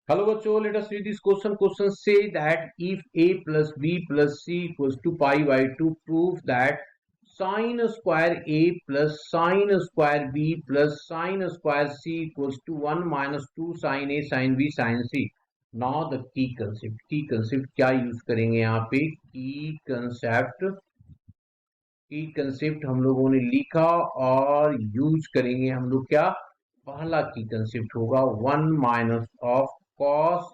Hello बच्चों, let us read this question. Question say that if a plus b plus c equals to pi by 2, prove that sine square a plus sine square b plus sine square c equals to 1 minus 2 sine a sine b sine c. Now the key concept क्या use करेंगे यहाँ पे? की concept हम लोगों ने लिखा और यूज करेंगे हम लोग क्या? पहला की कंसेप्ट होगा 1 minus of cos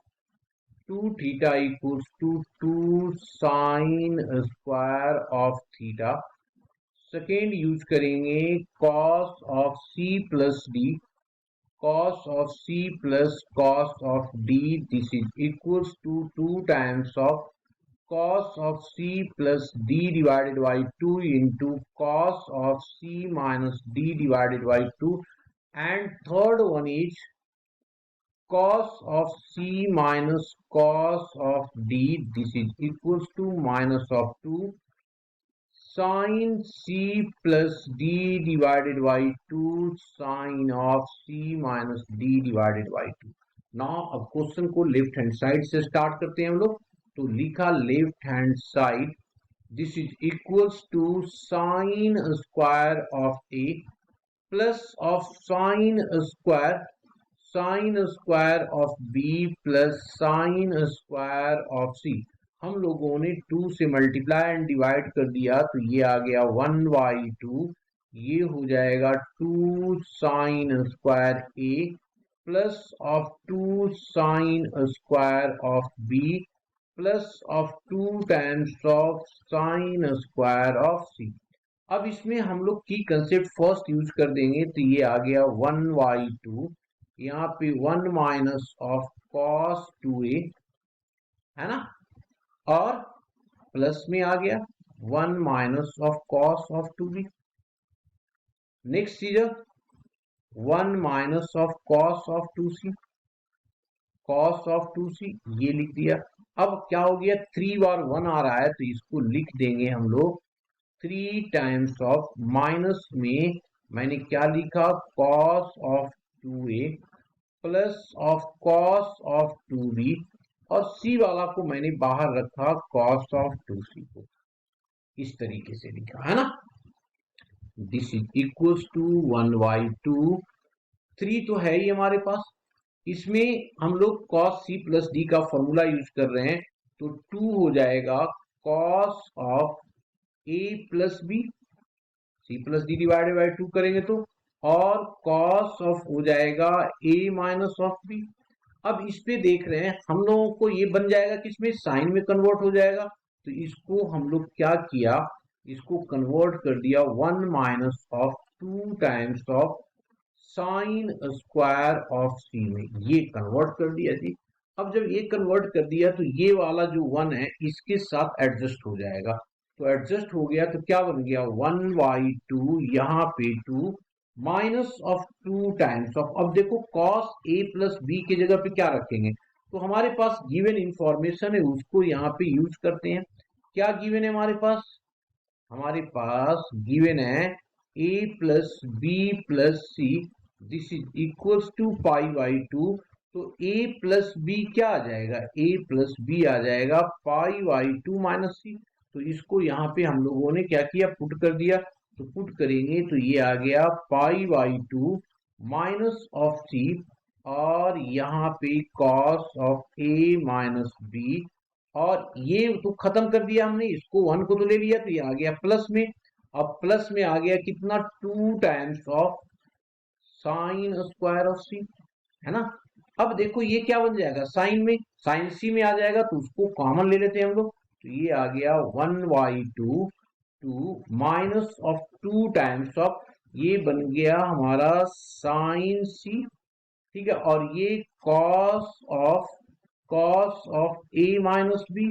2 theta equals to 2 sin square of theta. Second use करेंगे cos of c plus d, cos of c plus cos of d. This is equals to 2 times of cos of c plus d divided by 2 into cos of c minus d divided by 2. And third one is cos of c minus cos of d. This is equals to minus of 2 sin c plus d divided by 2 sin of c minus d divided by 2. Now अब question को left hand side से start करते हैं हम लोग. तो लिखा left hand side, this is equals to sine square of A plus of sine square of B plus sine square of C. हम लोगों ने 2 से मल्टीप्लाई एंड डिवाइड कर दिया तो ये आ गया 1/2. ये हो जाएगा 2 sine square A plus of 2 sine square of B plus of 2 times of sine square of C. अब इसमें हम लोग की कंसेप्ट फर्स्ट यूज कर देंगे तो ये आ गया 1/2. यहाँ पे 1 माइनस ऑफ कॉस 2a है ना, और प्लस में आ गया 1 minus of cos of 2b. Next चीज 1 minus of cos of 2c, cos of 2c ये लिख दिया. अब क्या हो गया, 3 बार 1 आ रहा है तो इसको लिख देंगे हम लोग 3 टाइम्स ऑफ माइनस में मैंने क्या लिखा, cos of 2a plus of cos of 2b, और c वाला को मैंने बाहर रखा कॉस ऑफ 2c को. इस तरीके से लिखा है ना. This is equals to 1/2. 3 तो है ही हमारे पास. इसमें हम लोग cos c प्लस d का फॉर्मूला यूज कर रहे हैं तो 2 हो जाएगा cos of a plus b, c plus d divided by 2 करेंगे तो, और cos ऑफ हो जाएगा a माइनस ऑफ b. अब इस पे देख रहे हैं हम लोगों को ये बन जाएगा किसमें, साइन में कन्वर्ट हो जाएगा. तो इसको हम लोग क्या किया, इसको कन्वर्ट कर दिया 1 minus of 2 times of sine square of C में. ये कन्वर्ट कर दिया जी. अब जब ये कन्वर्ट कर दिया तो ये वाला जो 1 है इसके साथ एडजस्ट हो जाएगा. तो एडजस्ट हो गया तो क्या बन गया 1/2, यहाँ पे 2 माइनस ऑफ 2 टाइम्स ऑफ. अब देखो cos a प्लस b की जगह पे क्या रखेंगे, तो हमारे पास गिवन इंफॉर्मेशन है उसको यहाँ पे यूज करते हैं. क्या गिवन है हमारे पास, हमारे पास गिवन है a plus b plus c. This is equals to π/2. तो a प्लस b क्या आ जाएगा, a प्लस b आ जाएगा π/2 माइनस c. तो इसको यहाँ पे हम लोगों ने क्या किया, पुट कर दिया. तो पुट करेंगे तो ये आ गया π/2 माइनस ऑफ c, और यहाँ पे cos of a minus b, और ये तो खत्म कर दिया हमने, इसको 1 को तो ले लिया तो ये आ गया प्लस में. अब प्लस में आ गया कितना, 2 times of sine square of c है ना. अब देखो ये क्या बन जाएगा, साइन में साइन c में आ जाएगा तो उसको कॉमन ले लेते हैं हम लोग. तो ये आ गया 1/2 2 माइनस ऑफ 2 टाइम्स ऑफ, ये बन गया हमारा साइन c, ठीक है, और ये cos of a minus b.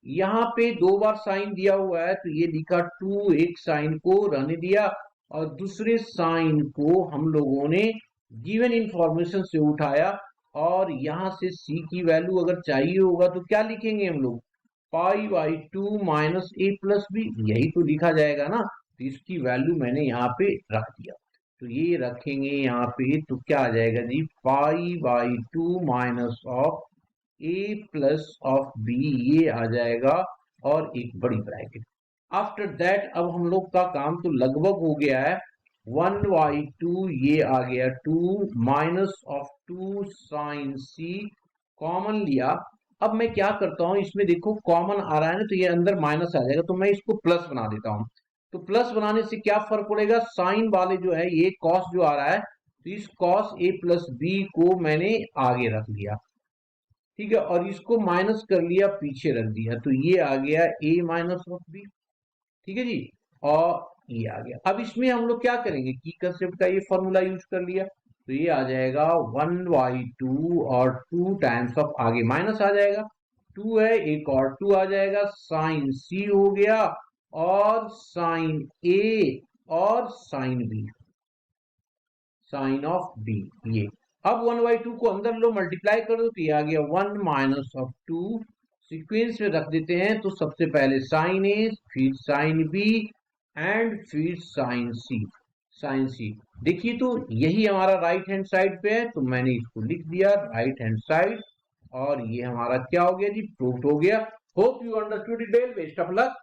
यहाँ पे 2 बार साइन दिया हुआ है तो ये लिखा 2, एक साइन को रहने दिया और दूसरे साइन को हम लोगों ने गिवन इंफॉर्मेशन से उठाया, और यहां से c की वैल्यू अगर चाहिए होगा तो क्या लिखेंगे हम लोग, π/2 माइनस a प्लस b, यही तो लिखा जाएगा ना. तो इसकी वैल्यू मैंने यहाँ पे रख दिया. तो ये रखेंगे यहाँ पे, तो क्या आ जाएगा जी, 5/2 minus of a plus of b, ये आ जाएगा, और एक बड़ी ब्रैकेट। आफ्टर दैट अब हम लोग का काम तो लगभग हो गया है। 1/2 ये आ गया 2 minus of 2 sine c, common लिया। अब मैं क्या करता हूं, इसमें देखो कॉमन आ रहा है ना, तो ये अंदर माइनस आ जाएगा, तो मैं इसको प्लस बना देता हूं। तो प्लस बनाने से क्या फर्क पड़ेगा, साइन वाले जो है ये कॉस जो आ रहा है, तो इस कॉस a प्लस बी को मैंने आगे रख लिया, ठीक है, और इसको माइनस कर लिया, पीछे रख दिया, तो ये आ गया a माइनस ऑफ बी, ठीक है जी। और ये आ गया। अब इसमें हम लोग क्या करेंगे, की कंसेप्ट का ये फॉर्मूला यूज कर लिया, तो ये आ जाएगा 1/2, और 2 टाइम्स ऑफ आगे माइनस आ जाएगा, 2 है, एक और 2 आ जाएगा, साइन सी हो गया, और साइन ए, और sine B, sine of B, ये। अब 1/2 को अंदर लो, मल्टीप्लाई कर दो, तो ये आ गया 1 माइनस ऑफ 2, सीक्वेंस में रख देते हैं, तो सबसे पहले साइन ए, फिर साइन बी, एंड फिर साइन सी, साइन सी। देखिए तो यही हमारा राइट हैंड साइड पे है, तो मैंने इसको लिख दिया राइट हैंड साइड, और ये हमारा क्या हो गया जी, प्रूफ हो गया। Hope you understood it well, best of luck.